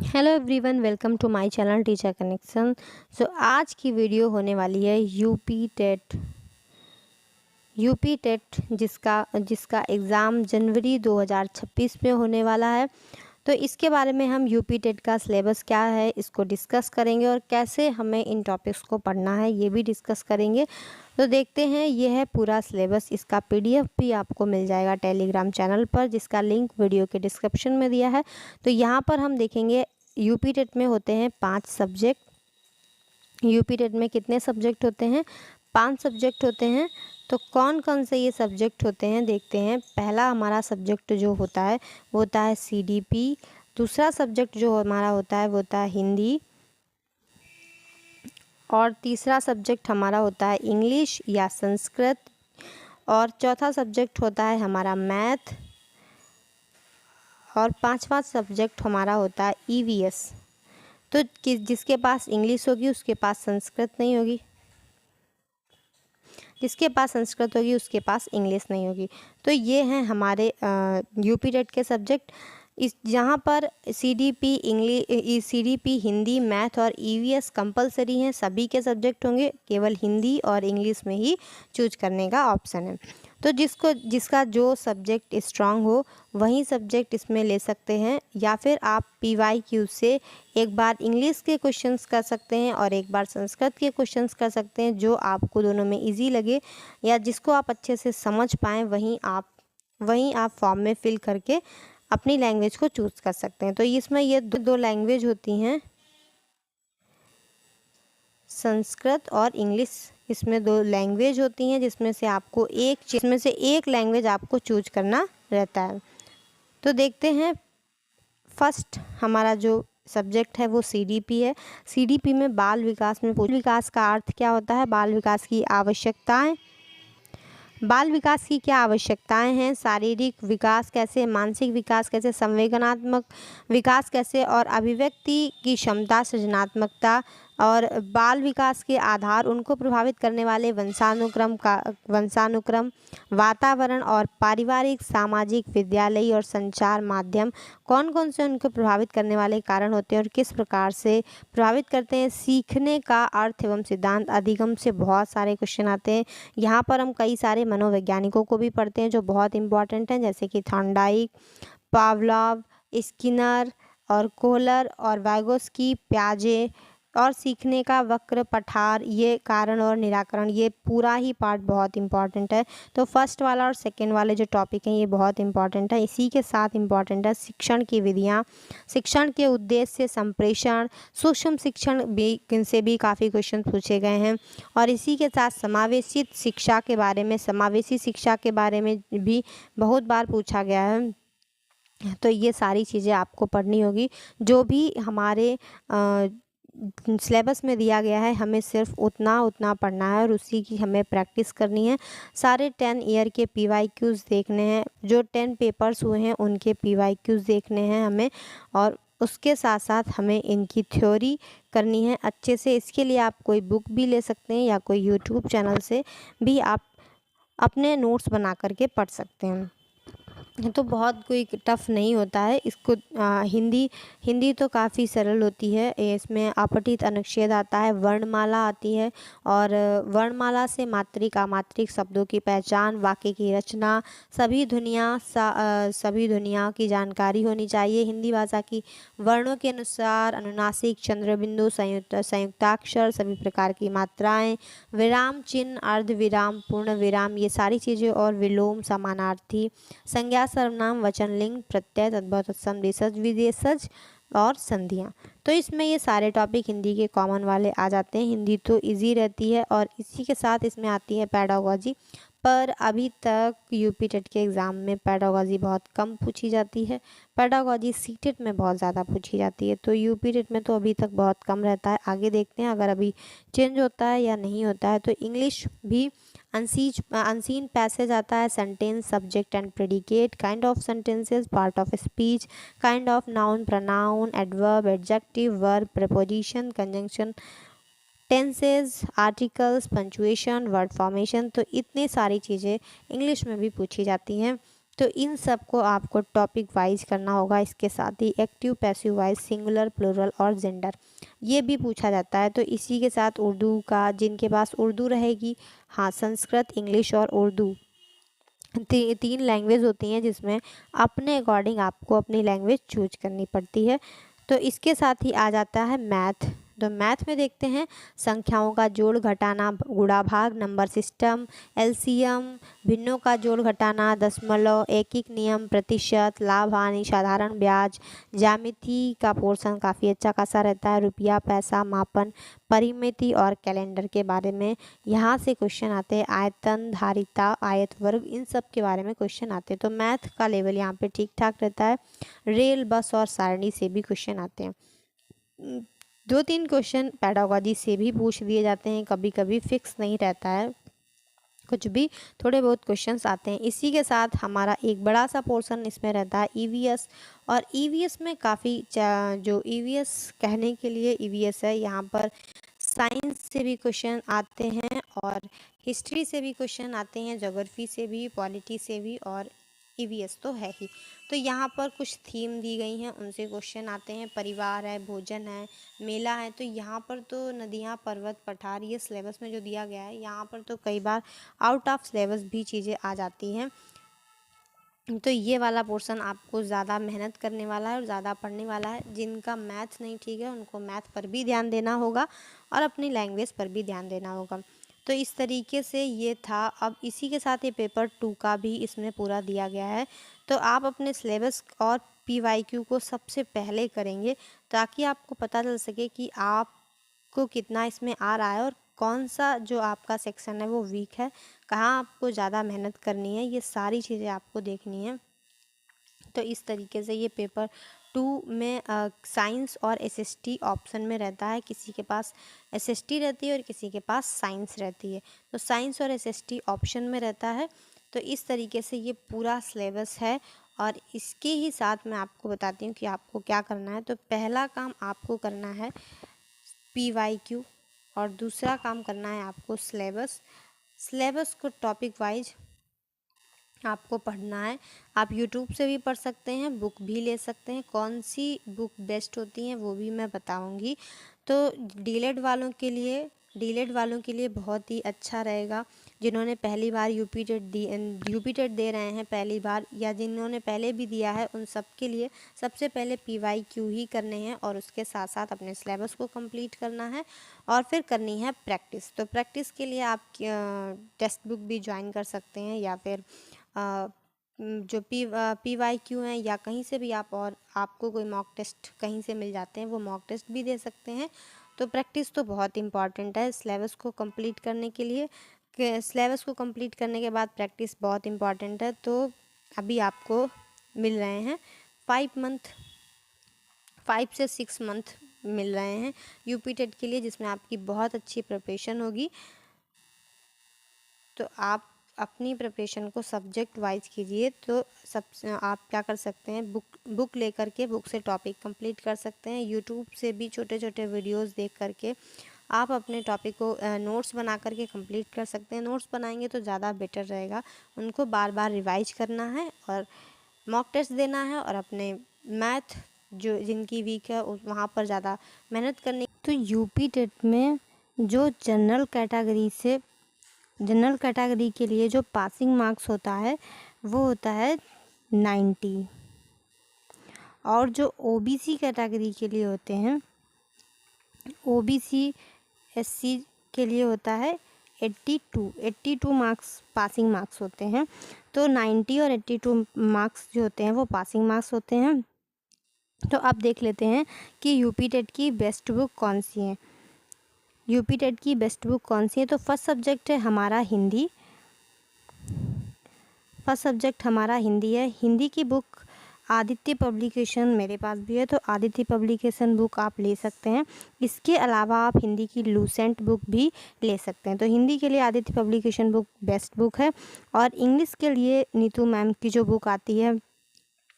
Hello everyone, welcome to my channel teacher connection. आज की video होने वाली है यूपी टेट जिसका एग्ज़ाम जनवरी 2026 में होने वाला है। तो इसके बारे में हम यूपी टेट का सिलेबस क्या है इसको डिस्कस करेंगे और कैसे हमें इन टॉपिक्स को पढ़ना है ये भी डिस्कस करेंगे। तो देखते हैं, ये है पूरा सिलेबस। इसका पीडीएफ भी आपको मिल जाएगा टेलीग्राम चैनल पर, जिसका लिंक वीडियो के डिस्क्रिप्शन में दिया है। तो यहाँ पर हम देखेंगे यूपी टेट में होते हैं 5 सब्जेक्ट। यूपी टेट में कितने सब्जेक्ट होते हैं? 5 सब्जेक्ट होते हैं। तो कौन कौन से ये सब्जेक्ट होते हैं देखते हैं। पहला हमारा सब्जेक्ट जो होता है वो होता है सीडीपी। दूसरा सब्जेक्ट जो हमारा होता है वो होता है हिंदी। और तीसरा सब्जेक्ट हमारा होता है इंग्लिश या संस्कृत। और चौथा सब्जेक्ट होता है हमारा मैथ। और पांचवा सब्जेक्ट हमारा होता है ईवीएस। तो जिसके पास इंग्लिश होगी उसके पास संस्कृत नहीं होगी, जिसके पास संस्कृत होगी उसके पास इंग्लिश नहीं होगी। तो ये हैं हमारे यूपी टेट के सब्जेक्ट। इस जहाँ पर CDP English, CDP Hindi, math और ईवीएस कंपलसरी हैं, सभी के सब्जेक्ट होंगे। केवल हिंदी और इंग्लिश में ही चूज करने का ऑप्शन है। तो जिसका जो सब्जेक्ट स्ट्रांग हो वही सब्जेक्ट इसमें ले सकते हैं, या फिर आप पीवाईक्यू से एक बार इंग्लिश के क्वेश्चंस कर सकते हैं और एक बार संस्कृत के क्वेश्चंस कर सकते हैं, जो आपको दोनों में इजी लगे या जिसको आप अच्छे से समझ पाएँ वहीं आप फॉर्म में फिल करके अपनी लैंग्वेज को चूज़ कर सकते हैं। तो इसमें ये दो लैंग्वेज होती हैं, संस्कृत और इंग्लिश। इसमें 2 लैंग्वेज होती हैं जिसमें से एक लैंग्वेज आपको चूज करना रहता है। तो देखते हैं, फर्स्ट हमारा जो सब्जेक्ट है वो सीडीपी है। सीडीपी में बाल विकास का अर्थ क्या होता है? बाल विकास की आवश्यकताएं। बाल विकास की क्या आवश्यकताएं हैं? शारीरिक विकास कैसे, मानसिक विकास कैसे, संवेदनात्मक विकास कैसे, और अभिव्यक्ति की क्षमता, सृजनात्मकता। और बाल विकास के आधार, उनको प्रभावित करने वाले वंशानुक्रम, वातावरण और पारिवारिक, सामाजिक, विद्यालयी और संचार माध्यम कौन कौन से उनको प्रभावित करने वाले कारण होते हैं और किस प्रकार से प्रभावित करते हैं। सीखने का अर्थ एवं सिद्धांत, अधिगम से बहुत सारे क्वेश्चन आते हैं। यहाँ पर हम कई सारे मनोवैज्ञानिकों को भी पढ़ते हैं जो बहुत इंपॉर्टेंट हैं, जैसे कि थॉर्नडाइक, पावलोव, स्किनर और कोहलर और वाइगोस्की, प्याजे। और सीखने का वक्र, पठार, ये कारण और निराकरण, ये पूरा ही पार्ट बहुत इंपॉर्टेंट है। तो फर्स्ट वाला और सेकंड वाले जो टॉपिक हैं ये बहुत इंपॉर्टेंट है। इसी के साथ इंपॉर्टेंट है शिक्षण की विधियाँ, शिक्षण के उद्देश्य, संप्रेषण, सूक्ष्म शिक्षण से भी काफ़ी क्वेश्चन पूछे गए हैं। और इसी के साथ समावेशी शिक्षा के बारे में भी बहुत बार पूछा गया है। तो ये सारी चीज़ें आपको पढ़नी होगी। जो भी हमारे सिलेबस में दिया गया है हमें सिर्फ उतना पढ़ना है और उसी की हमें प्रैक्टिस करनी है। सारे 10 ईयर के पीवाईक्यूज़ देखने हैं, जो 10 पेपर्स हुए हैं उनके पीवाईक्यूज़ देखने हैं हमें, और उसके साथ साथ हमें इनकी थ्योरी करनी है अच्छे से। इसके लिए आप कोई बुक भी ले सकते हैं या कोई यूट्यूब चैनल से भी आप अपने नोट्स बना करके पढ़ सकते हैं। तो बहुत कोई टफ़ नहीं होता है इसको। हिंदी तो काफ़ी सरल होती है। इसमें अपठित अनुच्छेद आता है, वर्णमाला आती है, और वर्णमाला से मात्रिक शब्दों की पहचान, वाक्य की रचना, सभी ध्वनियाँ की जानकारी होनी चाहिए। हिंदी भाषा की वर्णों के अनुसार अनुनासिक, चंद्रबिंदु, संयुक्ताक्षर, सभी प्रकार की मात्राएं, विराम चिन्ह, अर्ध विराम, पूर्ण विराम, ये सारी चीज़ें, और विलोम, समानार्थी, संज्ञा, सर्वनाम, वचन, लिंग, प्रत्यय, तद्भव, तत्सम, देशज, विदेशज और संधियाँ। तो इसमें ये सारे टॉपिक हिंदी के कॉमन वाले आ जाते हैं। हिंदी तो इजी रहती है। और इसी के साथ इसमें आती है पेडागोजी। पर अभी तक यूपी टेट के एग्ज़ाम में पेडागोजी बहुत कम पूछी जाती है। पेडागोजी सीटेट में बहुत ज़्यादा पूछी जाती है। तो यूपी टेट में तो अभी तक बहुत कम रहता है। आगे देखते हैं अगर अभी चेंज होता है या नहीं होता है। तो इंग्लिश भी अनसीन पैसेज आता है, sentence, subject and predicate, kind of sentences, part of speech, kind of noun, pronoun, adverb, adjective, verb, preposition, conjunction, tenses, articles, punctuation, word formation. तो इतनी सारी चीज़ें इंग्लिश में भी पूछी जाती हैं। तो इन सब को आपको टॉपिक वाइज करना होगा। इसके साथ ही active passive wise, singular, plural और जेंडर ये भी पूछा जाता है। तो इसी के साथ उर्दू का, जिनके पास उर्दू रहेगी, हाँ, संस्कृत, इंग्लिश और उर्दू तीन लैंग्वेज होती हैं जिसमें अपने अकॉर्डिंग आपको अपनी लैंग्वेज चूज करनी पड़ती है। तो इसके साथ ही आ जाता है मैथ। तो मैथ में देखते हैं संख्याओं का जोड़ घटाना, गुणा भाग, नंबर सिस्टम, एलसीएम, भिन्नों का जोड़ घटाना, दशमलव, एकीक नियम, प्रतिशत, लाभ हानि, साधारण ब्याज, ज्यामिति का पोर्शन काफ़ी अच्छा खासा रहता है, रुपया, पैसा, मापन, परिमिति और कैलेंडर के बारे में यहाँ से क्वेश्चन आते हैं। आयतन, धारिता, आयत वर्ग, इन सब के बारे में क्वेश्चन आते हैं। तो मैथ का लेवल यहाँ पे ठीक ठाक रहता है। रेल, बस और सारणी से भी क्वेश्चन आते हैं। 2-3 क्वेश्चन पेडागोजी से भी पूछ दिए जाते हैं, कभी कभी फिक्स नहीं रहता है, कुछ भी थोड़े बहुत क्वेश्चंस आते हैं। इसी के साथ हमारा एक बड़ा सा पोर्शन इसमें रहता है ईवीएस। और ईवीएस में काफ़ी जो ईवीएस कहने के लिए ईवीएस है, यहाँ पर साइंस से भी क्वेश्चन आते हैं और हिस्ट्री से भी क्वेश्चन आते हैं, ज्योग्राफी से भी, पॉलिटी से भी, और ईवीएस तो है ही। तो यहाँ पर कुछ थीम दी गई हैं, उनसे क्वेश्चन आते हैं। परिवार है, भोजन है, मेला है। तो यहाँ पर तो नदियाँ, पर्वत, पठार, ये सिलेबस में जो दिया गया है, यहाँ पर तो कई बार आउट ऑफ सिलेबस भी चीज़ें आ जाती हैं। तो ये वाला पोर्शन आपको ज़्यादा मेहनत करने वाला है और ज़्यादा पढ़ने वाला है। जिनका मैथ नहीं ठीक है उनको मैथ पर भी ध्यान देना होगा और अपनी लैंग्वेज पर भी ध्यान देना होगा। तो इस तरीके से ये था। अब इसी के साथ ये पेपर 2 का भी इसमें पूरा दिया गया है। तो आप अपने सिलेबस और पीवाईक्यू को सबसे पहले करेंगे ताकि आपको पता चल सके कि आपको कितना इसमें आ रहा है और कौन सा जो आपका सेक्शन है वो वीक है, कहाँ आपको ज़्यादा मेहनत करनी है, ये सारी चीज़ें आपको देखनी है। तो इस तरीके से ये पेपर 2 में साइंस और एसएसटी ऑप्शन में रहता है। किसी के पास एसएसटी रहती है और किसी के पास साइंस रहती है। तो साइंस और एसएसटी ऑप्शन में रहता है। तो इस तरीके से ये पूरा सिलेबस है। और इसके ही साथ मैं आपको बताती हूँ कि आपको क्या करना है। तो पहला काम आपको करना है पीवाईक्यू और दूसरा काम करना है आपको सिलेबस को टॉपिक वाइज आपको पढ़ना है। आप यूट्यूब से भी पढ़ सकते हैं, बुक भी ले सकते हैं। कौन सी बुक बेस्ट होती हैं वो भी मैं बताऊंगी। तो डीलेड वालों के लिए बहुत ही अच्छा रहेगा। जिन्होंने पहली बार यूपी टेट दे रहे हैं पहली बार, या जिन्होंने पहले भी दिया है, उन सब के लिए सबसे पहले पीवाईक्यू ही करने हैं और उसके साथ साथ अपने सिलेबस को कंप्लीट करना है और फिर करनी है प्रैक्टिस। तो प्रैक्टिस के लिए आप टेक्स्ट बुक भी ज्वाइन कर सकते हैं या फिर जो पीवाईक्यू हैं या कहीं से भी आप, और आपको कोई मॉक टेस्ट कहीं से मिल जाते हैं, वो मॉक टेस्ट भी दे सकते हैं। तो प्रैक्टिस तो बहुत इंपॉर्टेंट है सिलेबस को कंप्लीट करने के लिए। सिलेबस को कंप्लीट करने के बाद प्रैक्टिस बहुत इंपॉर्टेंट है। तो अभी आपको मिल रहे हैं 5 से 6 मंथ मिल रहे हैं यूपी टेट के लिए, जिसमें आपकी बहुत अच्छी प्रिपरेशन होगी। तो आप अपनी प्रिपरेशन को सब्जेक्ट वाइज कीजिए। तो आप क्या कर सकते हैं, बुक लेकर के बुक से टॉपिक कंप्लीट कर सकते हैं। यूट्यूब से भी छोटे छोटे वीडियोस देख करके आप अपने टॉपिक को नोट्स बना करके कंप्लीट कर सकते हैं। नोट्स बनाएंगे तो ज़्यादा बेटर रहेगा। उनको बार बार रिवाइज करना है और मॉक टेस्ट देना है और अपने मैथ जो जिनकी वीक है वहाँ पर ज़्यादा मेहनत करनी। तो यूपी टेट में जो जनरल कैटेगरी के लिए जो पासिंग मार्क्स होता है वो होता है 90, और जो ओबीसी कैटेगरी के लिए होते हैं, ओबीसी एससी के लिए होता है 82 मार्क्स पासिंग मार्क्स होते हैं। तो 90 और 82 मार्क्स जो होते हैं वो पासिंग मार्क्स होते हैं। तो अब देख लेते हैं कि यूपी टेट की बेस्ट बुक कौन सी है। यूपी टेट की बेस्ट बुक कौन सी है? तो फर्स्ट सब्जेक्ट है हमारा हिंदी। है। हिंदी की बुक आदित्य पब्लिकेशन मेरे पास भी है, तो आदित्य पब्लिकेशन बुक आप ले सकते हैं। इसके अलावा आप हिंदी की लूसेंट बुक भी ले सकते हैं। तो हिंदी के लिए Aditya publication book best book है। और इंग्लिश के लिए नीतू मैम की जो बुक आती है,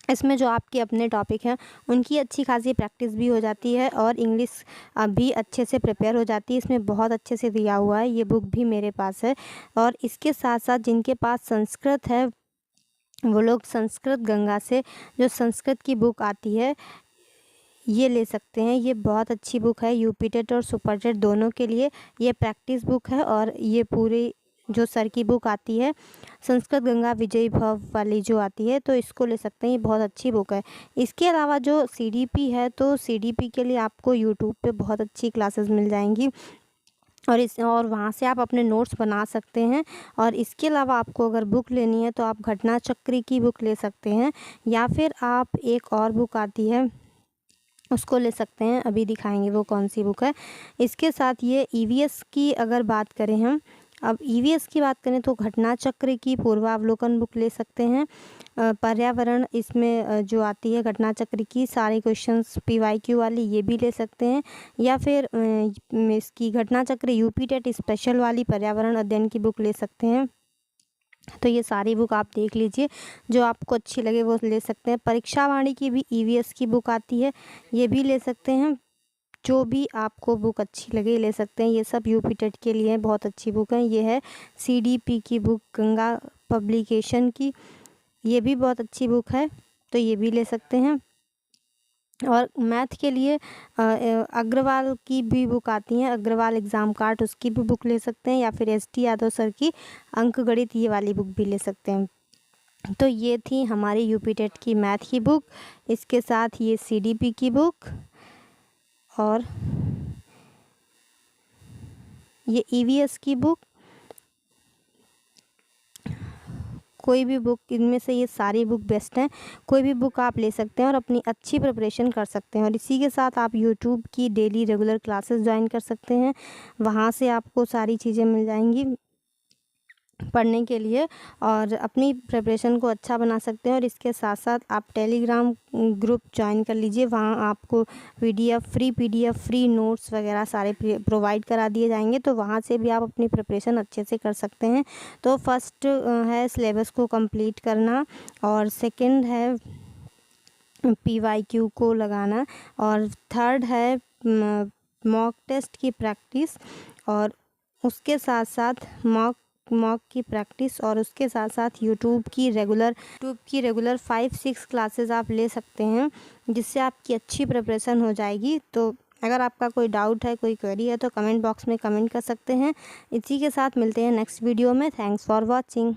इसमें जो आपके अपने टॉपिक हैं उनकी अच्छी खासी प्रैक्टिस भी हो जाती है और इंग्लिश भी अच्छे से प्रिपेयर हो जाती है। इसमें बहुत अच्छे से दिया हुआ है, ये बुक भी मेरे पास है। और इसके साथ साथ जिनके पास संस्कृत है वो लोग संस्कृत गंगा से जो संस्कृत की बुक आती है ये ले सकते हैं। ये बहुत अच्छी बुक है, यूपी टेट और सुपर टेट दोनों के लिए ये प्रैक्टिस बुक है। और ये पूरी जो सर की बुक आती है संस्कृत गंगा विजयी भव वाली जो आती है, तो इसको ले सकते हैं, ये बहुत अच्छी बुक है। इसके अलावा जो सीडीपी है, तो सीडीपी के लिए आपको यूट्यूब पे बहुत अच्छी क्लासेस मिल जाएंगी और वहाँ से आप अपने नोट्स बना सकते हैं। और इसके अलावा आपको अगर बुक लेनी है तो आप घटना चक्री की बुक ले सकते हैं, या फिर आप एक और बुक आती है उसको ले सकते हैं। अभी दिखाएंगे वो कौन सी बुक है। इसके साथ ये ईवीएस की अगर बात करें हम, अब ईवीएस की बात करें तो घटना चक्र की पूर्वावलोकन बुक ले सकते हैं। पर्यावरण इसमें जो आती है घटना चक्र की सारे क्वेश्चंस पीवाईक्यू वाली, ये भी ले सकते हैं। या फिर इसकी घटना चक्र यूपी टेट स्पेशल वाली पर्यावरण अध्ययन की बुक ले सकते हैं। तो ये सारी बुक आप देख लीजिए, जो आपको अच्छी लगे वो ले सकते हैं। परीक्षा वाणी की भी ईवीएस की बुक आती है, ये भी ले सकते हैं। जो भी आपको बुक अच्छी लगे ले सकते हैं। ये सब यूपी टेट के लिए बहुत अच्छी बुक है। ये है सीडीपी की बुक गंगा पब्लिकेशन की, ये भी बहुत अच्छी बुक है, तो ये भी ले सकते हैं। और मैथ के लिए अग्रवाल की भी बुक आती है, अग्रवाल एग्ज़ाम कार्ड, उसकी भी बुक ले सकते हैं। या फिर एसटी यादव सर की अंक गणित, ये वाली बुक भी ले सकते हैं। तो ये थी हमारी यूपी टेट की मैथ की बुक, इसके साथ ये सीडीपी की बुक और ये ईवीएस की बुक। कोई भी बुक, इनमें से ये सारी बुक बेस्ट हैं, कोई भी बुक आप ले सकते हैं और अपनी अच्छी प्रिपरेशन कर सकते हैं। और इसी के साथ आप यूट्यूब की डेली रेगुलर क्लासेस ज्वाइन कर सकते हैं, वहाँ से आपको सारी चीज़ें मिल जाएंगी पढ़ने के लिए और अपनी प्रिपरेशन को अच्छा बना सकते हैं। और इसके साथ साथ आप टेलीग्राम ग्रुप ज्वाइन कर लीजिए, वहाँ आपको पीडीएफ फ्री नोट्स वगैरह सारे प्रोवाइड करा दिए जाएंगे, तो वहाँ से भी आप अपनी प्रिपरेशन अच्छे से कर सकते हैं। तो फर्स्ट है सिलेबस को कंप्लीट करना, और सेकंड है पीवाईक्यू को लगाना, और थर्ड है मॉक टेस्ट की प्रैक्टिस, और उसके साथ साथ मॉक की प्रैक्टिस, और उसके साथ साथ यूट्यूब की रेगुलर 5-6 क्लासेस आप ले सकते हैं, जिससे आपकी अच्छी प्रिपरेशन हो जाएगी। तो अगर आपका कोई डाउट है, कोई क्वेरी है, तो कमेंट बॉक्स में कमेंट कर सकते हैं। इसी के साथ मिलते हैं नेक्स्ट वीडियो में। Thanks for watching.